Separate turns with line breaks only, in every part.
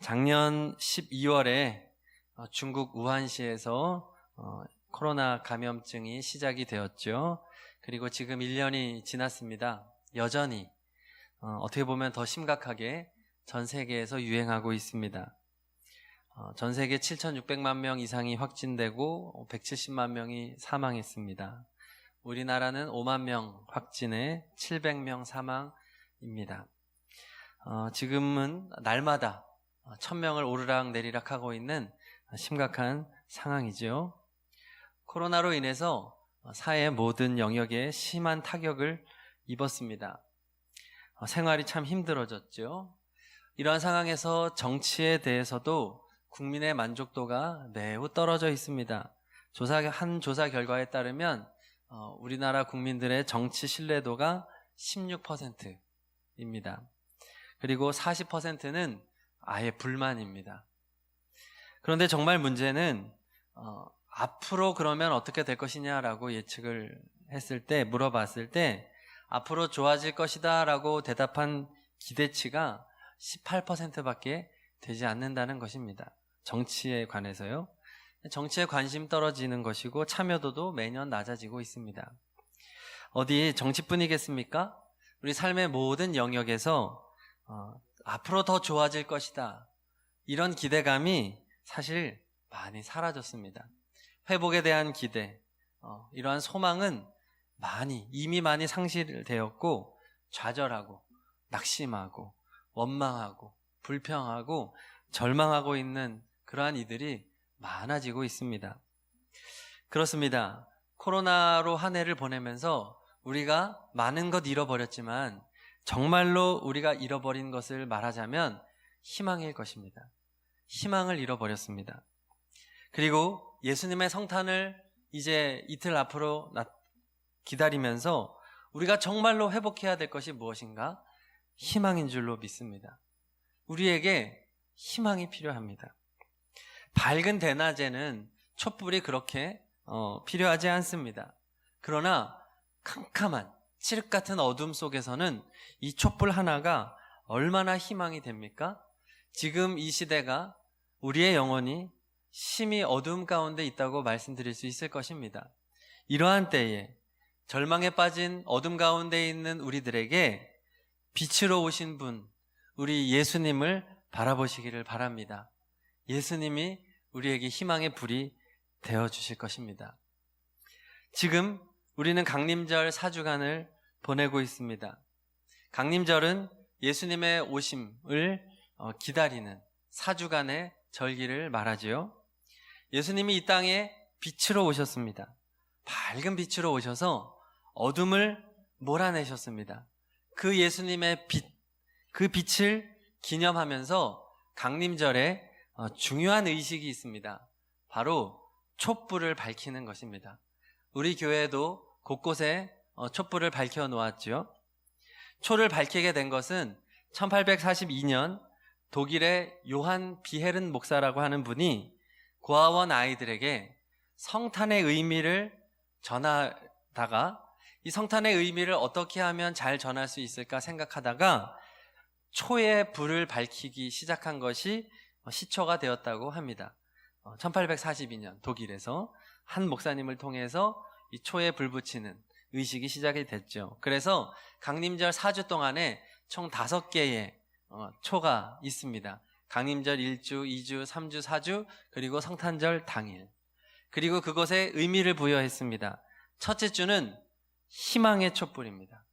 작년 12월에 중국 우한시에서 코로나 감염증이 시작이 되었죠. 그리고 지금 1년이 지났습니다. 여전히 어떻게 보면 더 심각하게 전 세계에서 유행하고 있습니다. 전 세계 7,600만 명 이상이 확진되고 170만 명이 사망했습니다. 우리나라는 5만 명 확진에 700명 사망입니다. 지금은 날마다 1,000명을 오르락내리락 하고 있는 심각한 상황이죠. 코로나로 인해서 사회의 모든 영역에 심한 타격을 입었습니다. 생활이 참 힘들어졌죠. 이러한 상황에서 정치에 대해서도 국민의 만족도가 매우 떨어져 있습니다. 한 조사 결과에 따르면 우리나라 국민들의 정치 신뢰도가 16%입니다. 그리고 40%는 아예 불만입니다. 그런데 정말 문제는 앞으로 그러면 어떻게 될 것이냐라고 예측을 했을 때, 물어봤을 때 앞으로 좋아질 것이다 라고 대답한 기대치가 18%밖에 되지 않는다는 것입니다. 정치에 관해서요. 정치에 관심 떨어지는 것이고 참여도도 매년 낮아지고 있습니다. 어디 정치뿐이겠습니까? 우리 삶의 모든 영역에서 앞으로 더 좋아질 것이다, 이런 기대감이 사실 많이 사라졌습니다. 회복에 대한 기대, 이러한 소망은 이미 많이 상실되었고, 좌절하고 낙심하고 원망하고 불평하고 절망하고 있는 그러한 이들이 많아지고 있습니다. 그렇습니다. 코로나로 한 해를 보내면서 우리가 많은 것 잃어버렸지만 정말로 우리가 잃어버린 것을 말하자면 희망일 것입니다. 희망을 잃어버렸습니다. 그리고 예수님의 성탄을 이제 이틀 앞으로 기다리면서 우리가 정말로 회복해야 될 것이 무엇인가? 희망인 줄로 믿습니다. 우리에게 희망이 필요합니다. 밝은 대낮에는 촛불이 그렇게 필요하지 않습니다. 그러나 캄캄한 칠흑 같은 어둠 속에서는 이 촛불 하나가 얼마나 희망이 됩니까? 지금 이 시대가 우리의 영혼이 심히 어둠 가운데 있다고 말씀드릴 수 있을 것입니다. 이러한 때에 절망에 빠진 어둠 가운데 있는 우리들에게 빛으로 오신 분, 우리 예수님을 바라보시기를 바랍니다. 예수님이 우리에게 희망의 불이 되어주실 것입니다. 지금 우리는 강림절 4주간을 보내고 있습니다. 강림절은 예수님의 오심을 기다리는 4주간의 절기를 말하지요. 예수님이 이 땅에 빛으로 오셨습니다. 밝은 빛으로 오셔서 어둠을 몰아내셨습니다. 그 예수님의 빛, 그 빛을 기념하면서 강림절에 중요한 의식이 있습니다. 바로 촛불을 밝히는 것입니다. 우리 교회도 곳곳에 촛불을 밝혀 놓았죠. 초를 밝히게 된 것은 1842년 독일의 요한 비헤른 목사라고 하는 분이 고아원 아이들에게 성탄의 의미를 전하다가 이 성탄의 의미를 어떻게 하면 잘 전할 수 있을까 생각하다가 초의 불을 밝히기 시작한 것이 시초가 되었다고 합니다. 1842년 독일에서 한 목사님을 통해서 이 초에 불 붙이는 의식이 시작이 됐죠. 그래서 강림절 4주 동안에 총 5개의 초가 있습니다. 강림절 1주, 2주, 3주, 4주, 그리고 성탄절 당일. 그리고 그것에 의미를 부여했습니다. 첫째 주는 희망의 촛불입니다.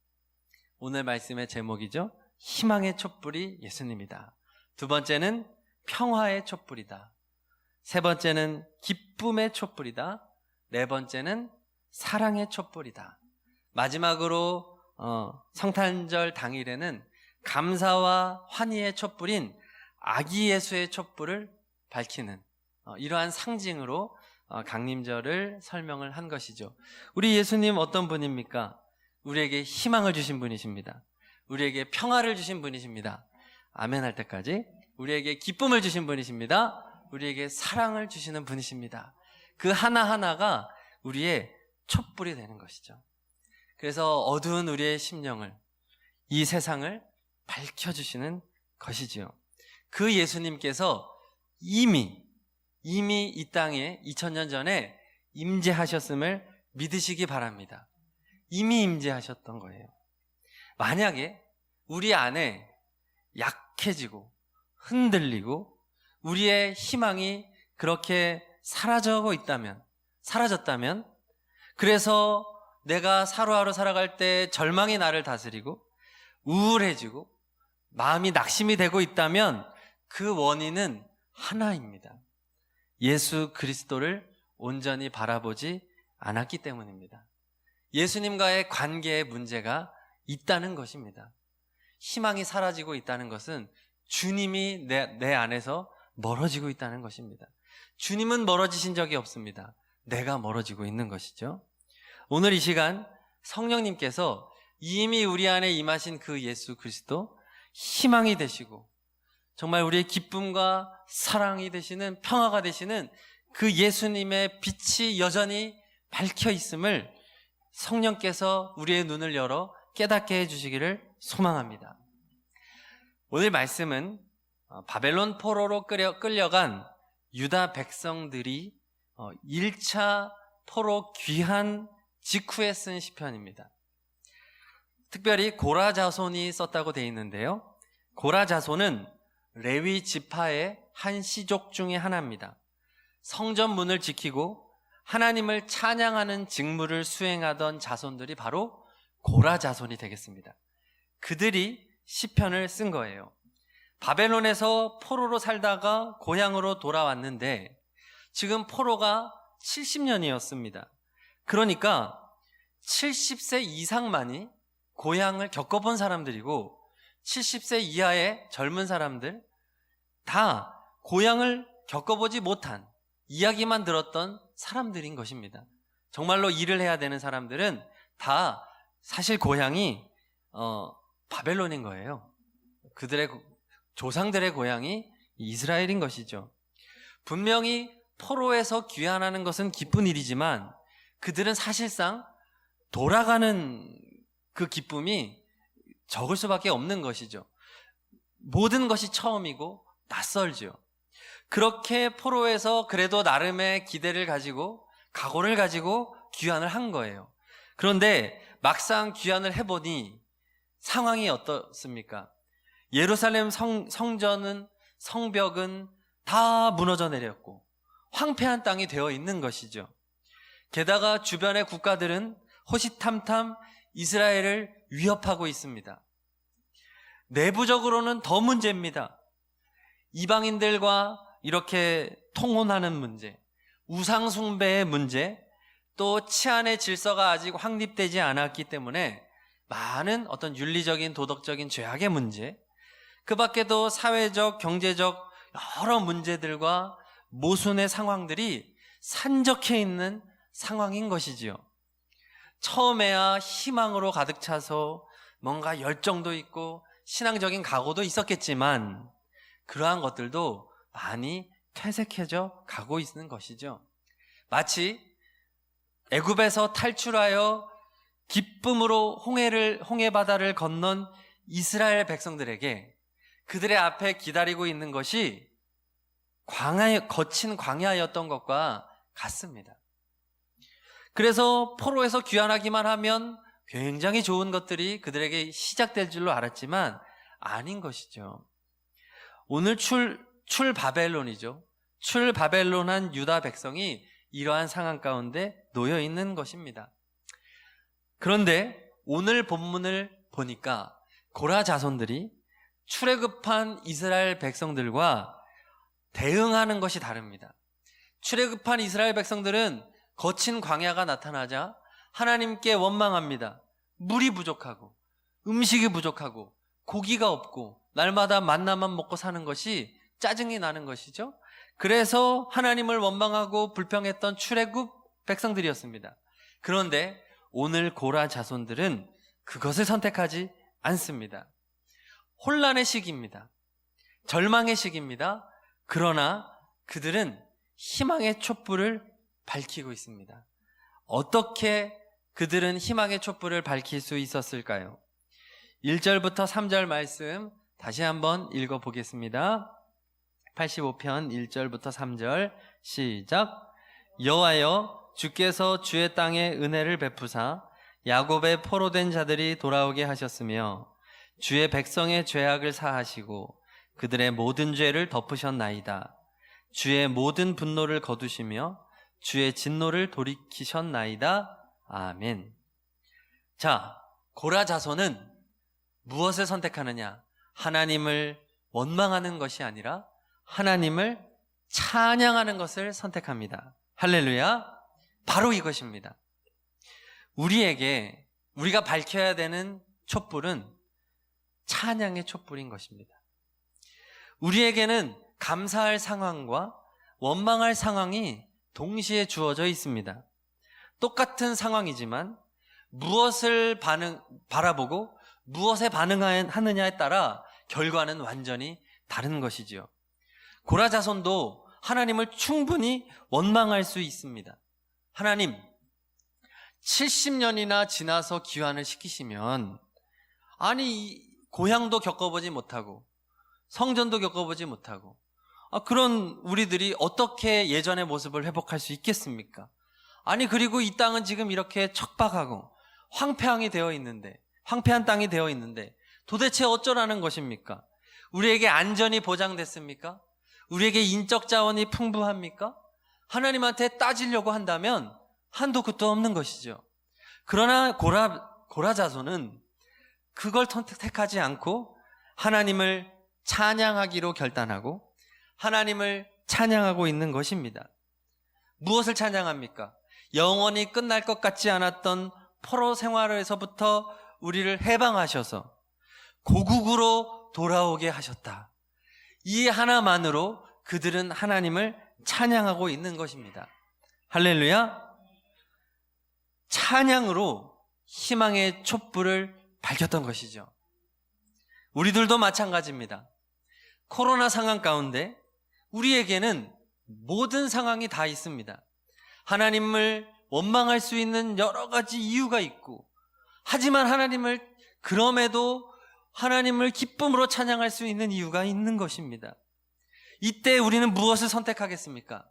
오늘 말씀의 제목이죠. 희망의 촛불이 예수님이다. 두 번째는 평화의 촛불이다. 세 번째는 기쁨의 촛불이다. 네 번째는 사랑의 촛불이다. 마지막으로 성탄절 당일에는 감사와 환희의 촛불인 아기 예수의 촛불을 밝히는 이러한 상징으로 강림절을 설명을 한 것이죠. 우리 예수님 어떤 분입니까? 우리에게 희망을 주신 분이십니다. 우리에게 평화를 주신 분이십니다. 아멘 할 때까지. 우리에게 기쁨을 주신 분이십니다. 우리에게 사랑을 주시는 분이십니다. 그 하나하나가 우리의 촛불이 되는 것이죠. 그래서 어두운 우리의 심령을, 이 세상을 밝혀주시는 것이지요. 그 예수님께서 이미 이 땅에 2000년 전에 임재하셨음을 믿으시기 바랍니다. 이미 임재하셨던 거예요. 만약에 우리 안에 약해지고 흔들리고 우리의 희망이 그렇게 사라졌다면, 그래서 내가 하루하루 살아갈 때 절망이 나를 다스리고 우울해지고 마음이 낙심이 되고 있다면 그 원인은 하나입니다. 예수 그리스도를 온전히 바라보지 않았기 때문입니다. 예수님과의 관계에 문제가 있다는 것입니다. 희망이 사라지고 있다는 것은 주님이 내 안에서 멀어지고 있다는 것입니다. 주님은 멀어지신 적이 없습니다. 내가 멀어지고 있는 것이죠. 오늘 이 시간 성령님께서 이미 우리 안에 임하신 그 예수 그리스도, 희망이 되시고 정말 우리의 기쁨과 사랑이 되시는, 평화가 되시는 그 예수님의 빛이 여전히 밝혀 있음을 성령께서 우리의 눈을 열어 깨닫게 해주시기를 소망합니다. 오늘 말씀은 바벨론 포로로 끌려간 유다 백성들이 1차 포로 귀환 직후에 쓴 시편입니다. 특별히 고라 자손이 썼다고 되어 있는데요. 고라 자손은 레위 지파의 한 시족 중에 하나입니다. 성전 문을 지키고 하나님을 찬양하는 직무를 수행하던 자손들이 바로 고라 자손이 되겠습니다. 그들이 시편을 쓴 거예요. 바벨론에서 포로로 살다가 고향으로 돌아왔는데 지금 포로가 70년이었습니다. 그러니까 70세 이상만이 고향을 겪어본 사람들이고 70세 이하의 젊은 사람들 다 고향을 겪어보지 못한, 이야기만 들었던 사람들인 것입니다. 정말로 일을 해야 되는 사람들은 다 사실 고향이 바벨론인 거예요. 그들의 조상들의 고향이 이스라엘인 것이죠. 분명히 포로에서 귀환하는 것은 기쁜 일이지만 그들은 사실상 돌아가는 그 기쁨이 적을 수밖에 없는 것이죠. 모든 것이 처음이고 낯설죠. 그렇게 포로에서 그래도 나름의 기대를 가지고 각오를 가지고 귀환을 한 거예요. 그런데 막상 귀환을 해보니 상황이 어떻습니까? 예루살렘 성전은, 성벽은 다 무너져 내렸고 황폐한 땅이 되어 있는 것이죠. 게다가 주변의 국가들은 호시탐탐 이스라엘을 위협하고 있습니다. 내부적으로는 더 문제입니다. 이방인들과 이렇게 통혼하는 문제, 우상숭배의 문제, 또 치안의 질서가 아직 확립되지 않았기 때문에 많은 어떤 윤리적인, 도덕적인 죄악의 문제, 그 밖에도 사회적, 경제적 여러 문제들과 모순의 상황들이 산적해 있는 상황인 것이지요. 처음에야 희망으로 가득 차서 뭔가 열정도 있고 신앙적인 각오도 있었겠지만 그러한 것들도 많이 퇴색해져 가고 있는 것이죠. 마치 애굽에서 탈출하여 기쁨으로 홍해바다를 건넌 이스라엘 백성들에게 그들의 앞에 기다리고 있는 것이 거친 광야였던 것과 같습니다. 그래서 포로에서 귀환하기만 하면 굉장히 좋은 것들이 그들에게 시작될 줄로 알았지만 아닌 것이죠. 오늘 출바벨론이죠. 출바벨론한 유다 백성이 이러한 상황 가운데 놓여 있는 것입니다. 그런데 오늘 본문을 보니까 고라 자손들이 출애굽한 이스라엘 백성들과 대응하는 것이 다릅니다. 출애굽한 이스라엘 백성들은 거친 광야가 나타나자 하나님께 원망합니다. 물이 부족하고 음식이 부족하고 고기가 없고 날마다 만나만 먹고 사는 것이 짜증이 나는 것이죠. 그래서 하나님을 원망하고 불평했던 출애굽 백성들이었습니다. 그런데 오늘 고라 자손들은 그것을 선택하지 않습니다. 혼란의 시기입니다. 절망의 시기입니다. 그러나 그들은 희망의 촛불을 밝히고 있습니다. 어떻게 그들은 희망의 촛불을 밝힐 수 있었을까요? 1절부터 3절 말씀 다시 한번 읽어보겠습니다. 85편 1절부터 3절 시작. 여호와여, 주께서 주의 땅에 은혜를 베푸사 야곱의 포로된 자들이 돌아오게 하셨으며 주의 백성의 죄악을 사하시고 그들의 모든 죄를 덮으셨나이다. 주의 모든 분노를 거두시며 주의 진노를 돌이키셨나이다. 아멘. 자, 고라 자손은 무엇을 선택하느냐? 하나님을 원망하는 것이 아니라 하나님을 찬양하는 것을 선택합니다. 할렐루야. 바로 이것입니다. 우리가 밝혀야 되는 촛불은 찬양의 촛불인 것입니다. 우리에게는 감사할 상황과 원망할 상황이 동시에 주어져 있습니다. 똑같은 상황이지만 무엇을 바라보고 무엇에 반응하느냐에 따라 결과는 완전히 다른 것이지요. 고라 자손도 하나님을 충분히 원망할 수 있습니다. 하나님, 70년이나 지나서 귀환을 시키시면 고향도 겪어보지 못하고 성전도 겪어보지 못하고 그런 우리들이 어떻게 예전의 모습을 회복할 수 있겠습니까? 그리고 이 땅은 지금 이렇게 척박하고 황폐한 땅이 되어 있는데 도대체 어쩌라는 것입니까? 우리에게 안전이 보장됐습니까? 우리에게 인적 자원이 풍부합니까? 하나님한테 따지려고 한다면 한도 끝도 없는 것이죠. 그러나 고라 자손은 그걸 택하지 않고 하나님을 찬양하기로 결단하고 하나님을 찬양하고 있는 것입니다. 무엇을 찬양합니까? 영원히 끝날 것 같지 않았던 포로 생활에서부터 우리를 해방하셔서 고국으로 돌아오게 하셨다. 이 하나만으로 그들은 하나님을 찬양하고 있는 것입니다. 할렐루야. 찬양으로 희망의 촛불을 밝혔던 것이죠. 우리들도 마찬가지입니다. 코로나 상황 가운데 우리에게는 모든 상황이 다 있습니다. 하나님을 원망할 수 있는 여러 가지 이유가 있고, 하지만 그럼에도 하나님을 기쁨으로 찬양할 수 있는 이유가 있는 것입니다. 이때 우리는 무엇을 선택하겠습니까?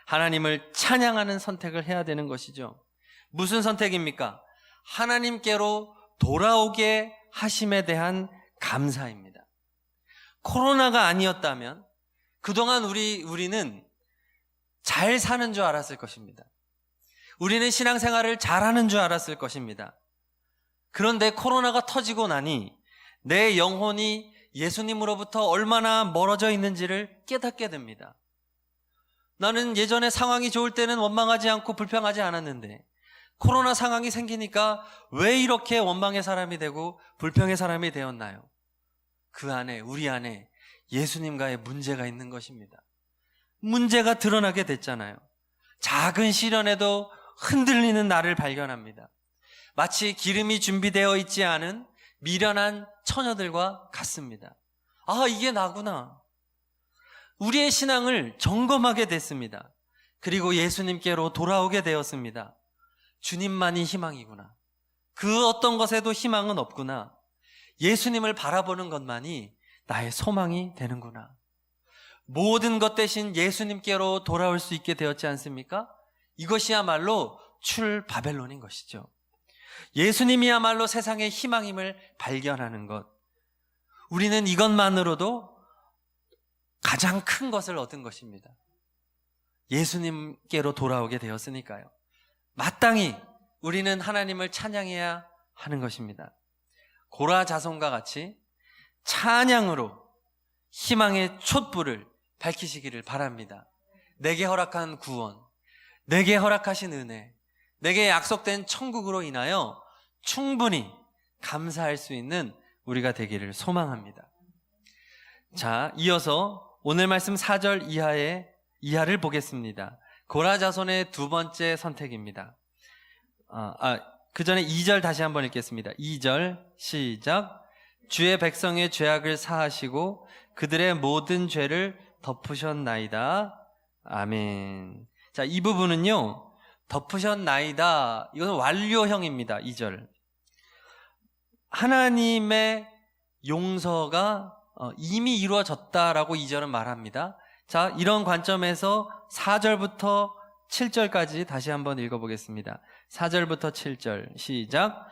하나님을 찬양하는 선택을 해야 되는 것이죠. 무슨 선택입니까? 하나님께로 돌아오게 하심에 대한 감사입니다. 코로나가 아니었다면 그동안 우리는 잘 사는 줄 알았을 것입니다. 우리는 신앙생활을 잘하는 줄 알았을 것입니다. 그런데 코로나가 터지고 나니 내 영혼이 예수님으로부터 얼마나 멀어져 있는지를 깨닫게 됩니다. 나는 예전에 상황이 좋을 때는 원망하지 않고 불평하지 않았는데 코로나 상황이 생기니까 왜 이렇게 원망의 사람이 되고 불평의 사람이 되었나요? 우리 안에 예수님과의 문제가 있는 것입니다. 문제가 드러나게 됐잖아요. 작은 시련에도 흔들리는 나를 발견합니다. 마치 기름이 준비되어 있지 않은 미련한 처녀들과 같습니다. 이게 나구나. 우리의 신앙을 점검하게 됐습니다. 그리고 예수님께로 돌아오게 되었습니다. 주님만이 희망이구나. 그 어떤 것에도 희망은 없구나. 예수님을 바라보는 것만이 나의 소망이 되는구나. 모든 것 대신 예수님께로 돌아올 수 있게 되었지 않습니까? 이것이야말로 출바벨론인 것이죠. 예수님이야말로 세상의 희망임을 발견하는 것. 우리는 이것만으로도 가장 큰 것을 얻은 것입니다. 예수님께로 돌아오게 되었으니까요. 마땅히 우리는 하나님을 찬양해야 하는 것입니다. 고라 자손과 같이 찬양으로 희망의 촛불을 밝히시기를 바랍니다. 내게 허락한 구원, 내게 허락하신 은혜, 내게 약속된 천국으로 인하여 충분히 감사할 수 있는 우리가 되기를 소망합니다. 자, 이어서 오늘 말씀 4절 이하를 보겠습니다. 고라 자손의 두 번째 선택입니다. 그 전에 2절 다시 한번 읽겠습니다. 2절 시작. 주의 백성의 죄악을 사하시고 그들의 모든 죄를 덮으셨나이다. 아멘. 자, 이 부분은요, 덮으셨나이다, 이건 완료형입니다. 2절. 하나님의 용서가 이미 이루어졌다라고 2절은 말합니다. 자, 이런 관점에서 4절부터 7절까지 다시 한번 읽어보겠습니다. 4절부터 7절 시작.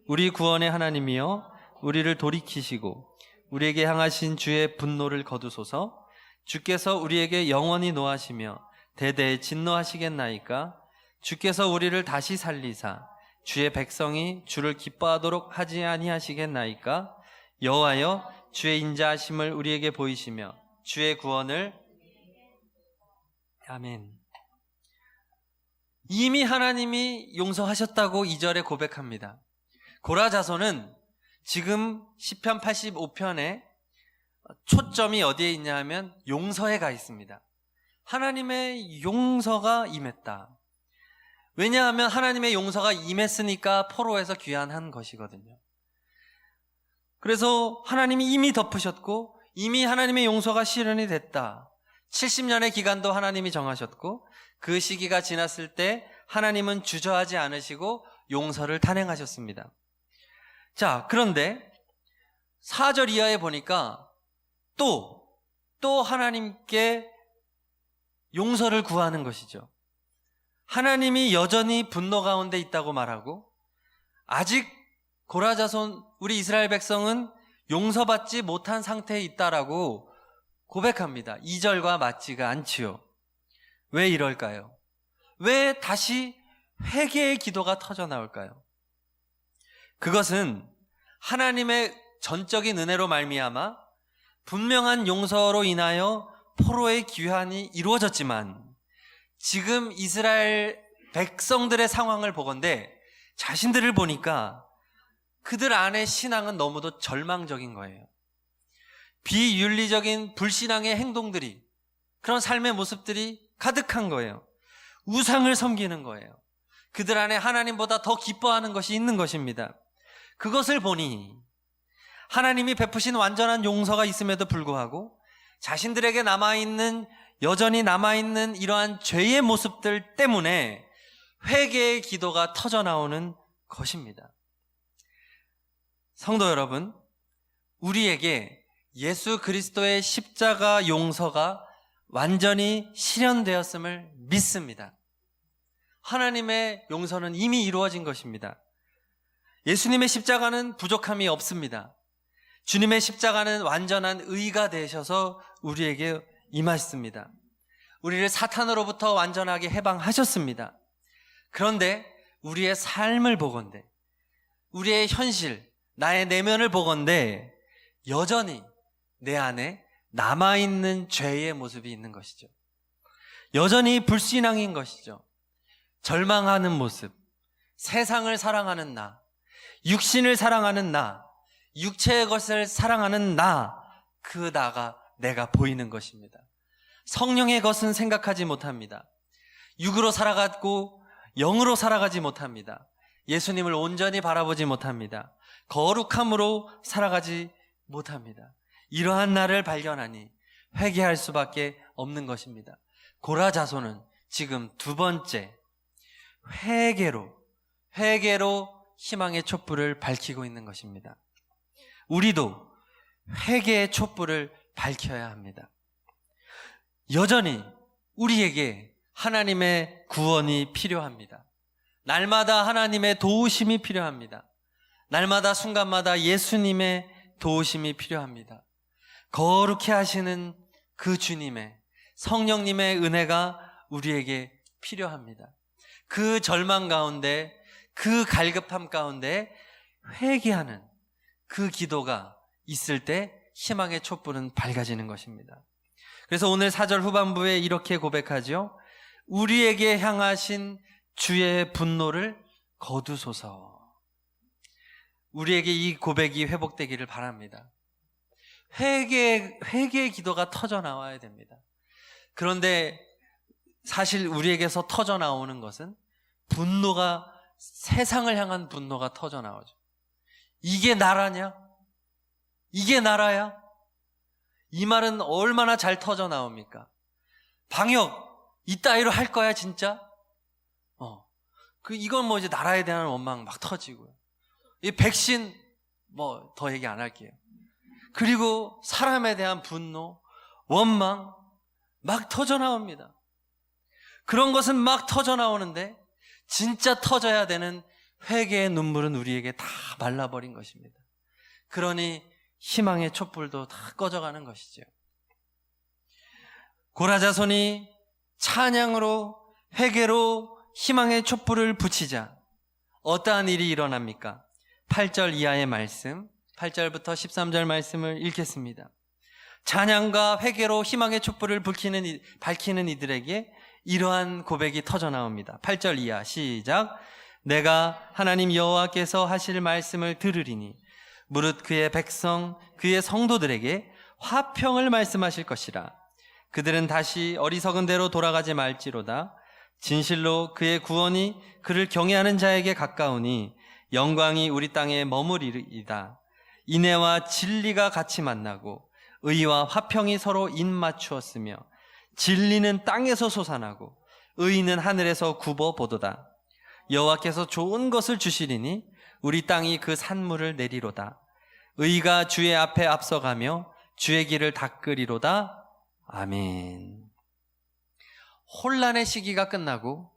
우리 구원의 하나님이여 우리를 돌이키시고 우리에게 향하신 주의 분노를 거두소서. 주께서 우리에게 영원히 노하시며 대대에 진노하시겠나이까. 주께서 우리를 다시 살리사 주의 백성이 주를 기뻐하도록 하지 아니하시겠나이까. 여호와여 주의 인자하심을 우리에게 보이시며 주의 구원을. 아멘. 이미 하나님이 용서하셨다고 2절에 고백합니다. 고라 자손은 지금 시편 85편에 초점이 어디에 있냐 하면 용서에 가 있습니다. 하나님의 용서가 임했다. 왜냐하면 하나님의 용서가 임했으니까 포로에서 귀환한 것이거든요. 그래서 하나님이 이미 덮으셨고 이미 하나님의 용서가 실현이 됐다. 70년의 기간도 하나님이 정하셨고 그 시기가 지났을 때 하나님은 주저하지 않으시고 용서를 단행하셨습니다. 자, 그런데 4절 이하에 보니까 또 하나님께 용서를 구하는 것이죠. 하나님이 여전히 분노 가운데 있다고 말하고 아직 고라 자손 우리 이스라엘 백성은 용서받지 못한 상태에 있다라고 고백합니다. 2절과 맞지가 않지요. 왜 이럴까요? 왜 다시 회개의 기도가 터져 나올까요? 그것은 하나님의 전적인 은혜로 말미암아 분명한 용서로 인하여 포로의 귀환이 이루어졌지만 지금 이스라엘 백성들의 상황을 보건대 자신들을 보니까 그들 안의 신앙은 너무도 절망적인 거예요. 비윤리적인 불신앙의 행동들이, 그런 삶의 모습들이 가득한 거예요. 우상을 섬기는 거예요. 그들 안에 하나님보다 더 기뻐하는 것이 있는 것입니다. 그것을 보니 하나님이 베푸신 완전한 용서가 있음에도 불구하고 자신들에게 여전히 남아있는 이러한 죄의 모습들 때문에 회개의 기도가 터져 나오는 것입니다. 성도 여러분, 우리에게 예수 그리스도의 십자가 용서가 완전히 실현되었음을 믿습니다. 하나님의 용서는 이미 이루어진 것입니다. 예수님의 십자가는 부족함이 없습니다. 주님의 십자가는 완전한 의가 되셔서 우리에게 임하셨습니다. 우리를 사탄으로부터 완전하게 해방하셨습니다. 그런데 우리의 삶을 보건대, 우리의 현실, 나의 내면을 보건대 여전히 내 안에 남아있는 죄의 모습이 있는 것이죠. 여전히 불신앙인 것이죠. 절망하는 모습, 세상을 사랑하는 나, 육신을 사랑하는 나, 육체의 것을 사랑하는 나, 그 나가 내가 보이는 것입니다. 성령의 것은 생각하지 못합니다. 육으로 살아가고 영으로 살아가지 못합니다. 예수님을 온전히 바라보지 못합니다. 거룩함으로 살아가지 못합니다. 이러한 나를 발견하니 회개할 수밖에 없는 것입니다. 고라 자손은 지금 두 번째 회개로 희망의 촛불을 밝히고 있는 것입니다. 우리도 회개의 촛불을 밝혀야 합니다. 여전히 우리에게 하나님의 구원이 필요합니다. 날마다 하나님의 도우심이 필요합니다. 날마다 순간마다 예수님의 도우심이 필요합니다. 거룩해 하시는 그 주님의 성령님의 은혜가 우리에게 필요합니다. 그 절망 가운데, 그 갈급함 가운데 회개하는 그 기도가 있을 때 희망의 촛불은 밝아지는 것입니다. 그래서 오늘 4절 후반부에 이렇게 고백하죠. 우리에게 향하신 주의 분노를 거두소서. 우리에게 이 고백이 회복되기를 바랍니다. 회개의 기도가 터져 나와야 됩니다. 그런데 사실 우리에게서 터져 나오는 것은 분노가, 세상을 향한 분노가 터져 나오죠. 이게 나라냐? 이게 나라야? 이 말은 얼마나 잘 터져 나옵니까? 방역 이따위로 할 거야 진짜? 이건 뭐 이제 나라에 대한 원망 막 터지고요. 이 백신 뭐 더 얘기 안 할게요. 그리고 사람에 대한 분노, 원망, 막 터져 나옵니다. 그런 것은 막 터져 나오는데 진짜 터져야 되는 회개의 눈물은 우리에게 다 말라버린 것입니다. 그러니 희망의 촛불도 다 꺼져가는 것이죠. 고라자손이 찬양으로 회개로 희망의 촛불을 붙이자 어떠한 일이 일어납니까? 8절 이하의 말씀, 8절부터 13절 말씀을 읽겠습니다. 찬양과 회개로 희망의 촛불을 밝히는 이들에게 이러한 고백이 터져 나옵니다. 8절 이하 시작. 내가 하나님 여호와께서 하실 말씀을 들으리니 무릇 그의 백성 그의 성도들에게 화평을 말씀하실 것이라. 그들은 다시 어리석은 대로 돌아가지 말지로다. 진실로 그의 구원이 그를 경외하는 자에게 가까우니 영광이 우리 땅에 머무리이다. 인애와 진리가 같이 만나고 의와 화평이 서로 입맞추었으며 진리는 땅에서 솟아나고 의는 하늘에서 굽어보도다. 여호와께서 좋은 것을 주시리니 우리 땅이 그 산물을 내리로다. 의가 주의 앞에 앞서가며 주의 길을 닦으리로다. 아멘. 혼란의 시기가 끝나고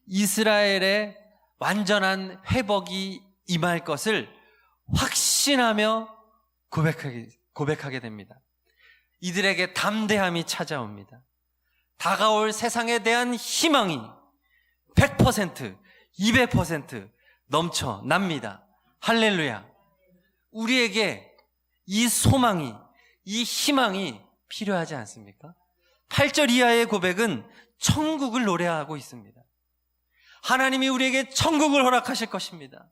이스라엘의 완전한 회복이 임할 것을 확신하며 고백하게 됩니다. 이들에게 담대함이 찾아옵니다. 다가올 세상에 대한 희망이 100%, 200% 넘쳐납니다. 할렐루야. 우리에게 이 소망이, 이 희망이 필요하지 않습니까? 8절 이하의 고백은 천국을 노래하고 있습니다. 하나님이 우리에게 천국을 허락하실 것입니다.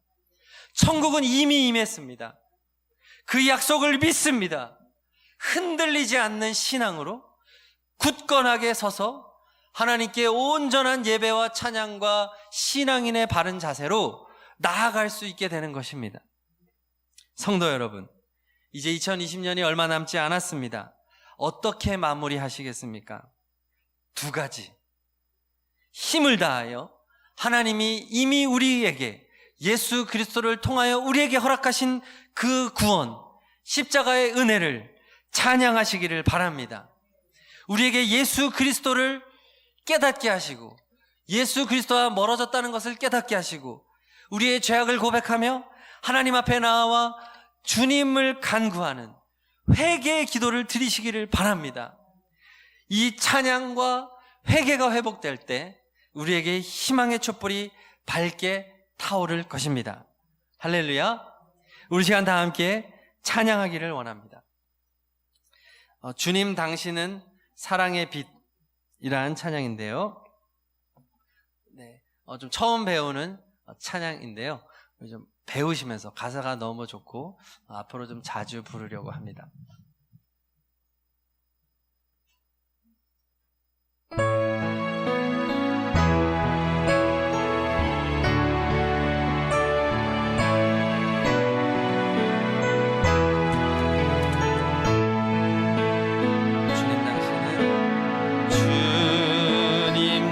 천국은 이미 임했습니다. 그 약속을 믿습니다. 흔들리지 않는 신앙으로 굳건하게 서서 하나님께 온전한 예배와 찬양과 신앙인의 바른 자세로 나아갈 수 있게 되는 것입니다. 성도 여러분, 이제 2020년이 얼마 남지 않았습니다. 어떻게 마무리하시겠습니까? 두 가지. 힘을 다하여 하나님이 이미 우리에게 예수 그리스도를 통하여 우리에게 허락하신 그 구원, 십자가의 은혜를 찬양하시기를 바랍니다. 우리에게 예수 그리스도를 깨닫게 하시고 예수 그리스도와 멀어졌다는 것을 깨닫게 하시고 우리의 죄악을 고백하며 하나님 앞에 나와 주님을 간구하는 회개의 기도를 드리시기를 바랍니다. 이 찬양과 회개가 회복될 때 우리에게 희망의 촛불이 밝게 타오를 것입니다. 할렐루야. 우리 시간 다 함께 찬양하기를 원합니다. 주님 당신은 사랑의 빛이라는 찬양인데요. 네, 좀 처음 배우는 찬양인데요. 좀 배우시면서 가사가 너무 좋고 앞으로 좀 자주 부르려고 합니다.
주님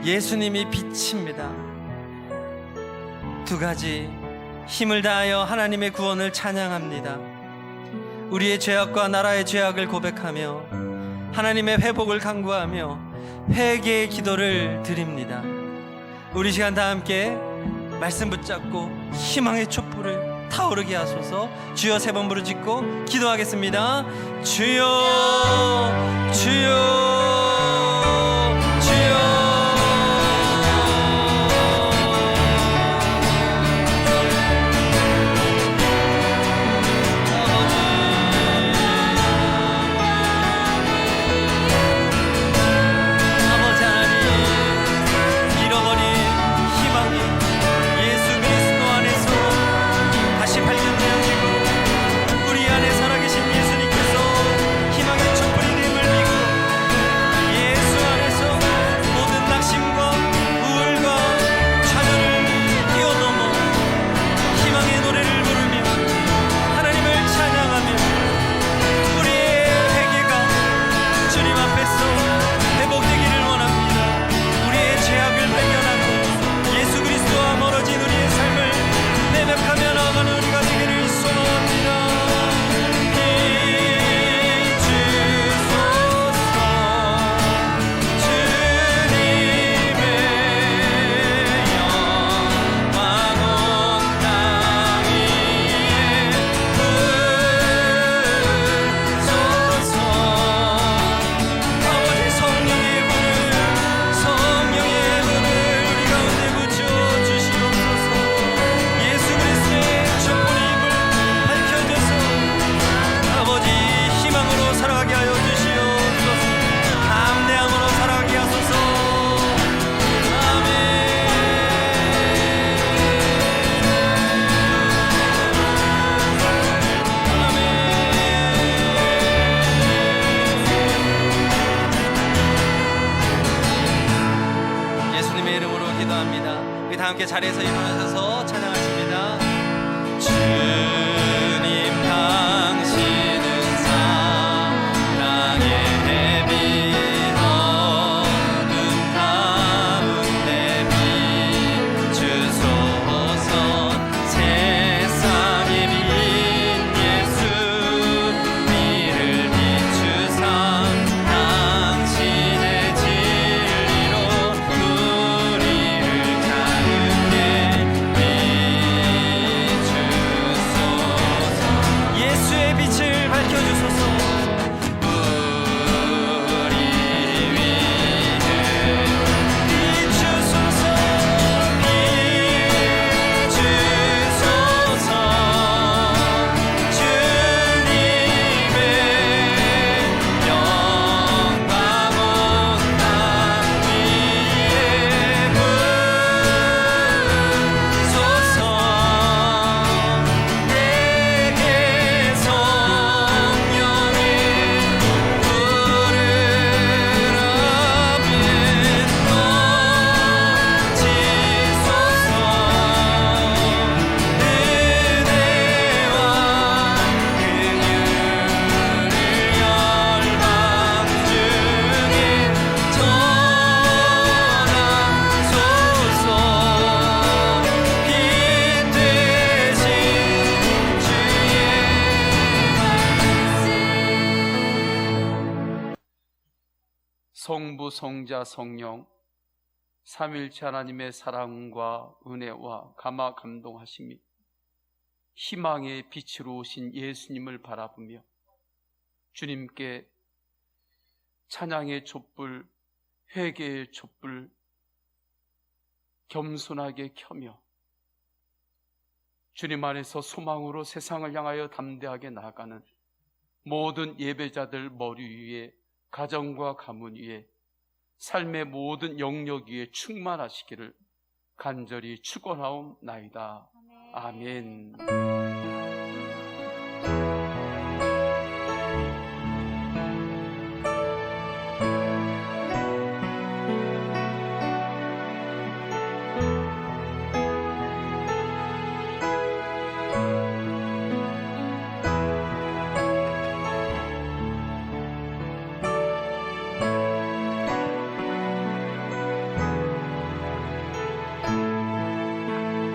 예수님이 빛입니다. 두 가지, 힘을 다하여 하나님의 구원을 찬양합니다. 우리의 죄악과 나라의 죄악을 고백하며 하나님의 회복을 간구하며 회개의 기도를 드립니다. 우리 시간 다 함께 말씀 붙잡고 희망의 촛불을 타오르게 하소서. 주여 세 번 부르짖고 기도하겠습니다. 주여, 주여, 주여. 함께 자리에서 일어나셔서 찬양하십니다. 주님 당신은 사랑의 햇빛 어둠 가운데 비추소서. 세상의 빛 예수 빛을 비추사 당신의 진리로 우리를 가득해 비추소서. 예수의 빛을 밝혀주소서. 우리 위해 비추소서. 비추소서. 주님의 영광 온 땅 위에 부소서. 내게 성령의 불을 앞에 던지소서. 은혜와 긍휼을 열방 중에 전하소서. 빛 되신 주의
성부, 성자, 성령 삼일체 하나님의 사랑과 은혜와 감화 감동하심이 희망의 빛으로 오신 예수님을 바라보며 주님께 찬양의 촛불, 회개의 촛불 겸손하게 켜며 주님 안에서 소망으로 세상을 향하여 담대하게 나아가는 모든 예배자들 머리 위에, 가정과 가문 위에, 삶의 모든 영역 위에 충만하시기를 간절히 축원하옵나이다. 아멘.